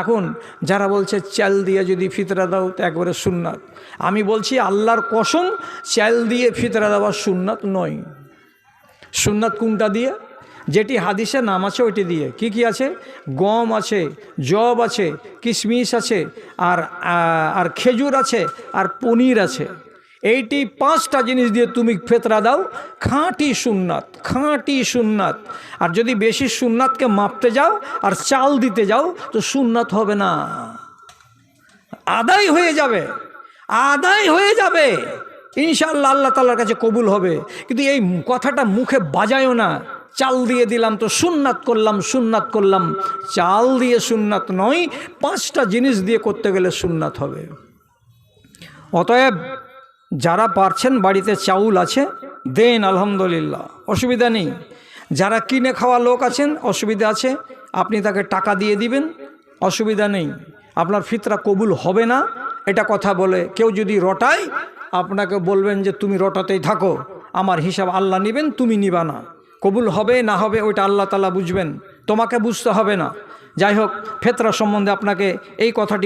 এখন যারা বলছে চাল দিয়ে যদি ফিতরা দাও তো একবারে সুন্নাত, আমি বলছি আল্লাহর কসম চাল দিয়ে ফিতরা দেওয়া সুন্নাত নয়। সুন্নাত কোনটা দিয়ে? যেটি হাদিসে নাম আছে ওইটি দিয়ে। কি কি আছে? গম আছে, জব আছে, কিশমিশ আছে, আর খেজুর আছে, আর পনির আছে। এইটি 5টা জিনিস দিয়ে তুমি ফিতরা দাও, খাঁটি সুন্নাত, খাঁটি সুন্নাত। আর যদি বেশি সুন্নাতকে মাপতে যাও আর চাল দিতে যাও তো সুন্নাত হবে না, আদায় হয়ে যাবে, আদায় হয়ে যাবে ইনশাআল্লাহ, আল্লাহ তাআলার কাছে কবুল হবে। কিন্তু এই কথাটা মুখে বাজায়ও না, চাল দিয়ে দিলাম তো সুন্নাত করলাম, সুন্নাত করলাম। চাল দিয়ে সুন্নাত নয়, 5টা জিনিস দিয়ে করতে গেলে সুন্নাত হবে। অতএব যারা পারছেন, বাড়িতে চাউল আছে দেন, আলহামদুলিল্লাহ, অসুবিধা নেই। যারা কিনে খাওয়া লোক আছেন, অসুবিধা আছে, আপনি তাকে টাকা দিয়ে দিবেন, অসুবিধা নেই। আপনার ফিতরা কবুল হবে না এটা কথা বলে কেউ যদি রটায়, আপনাকে বলবেন যে তুমি রটাতেই থাকো, আমার হিসাব আল্লাহ নেবেন, তুমি নিবা না। কবুল হবে না হবে ওইটা আল্লাহ তাআলা বুঝবেন, তোমাকে বুঝতে হবে না। যাই হোক, ফিতরা সম্বন্ধে আপনাকে এই কথাটি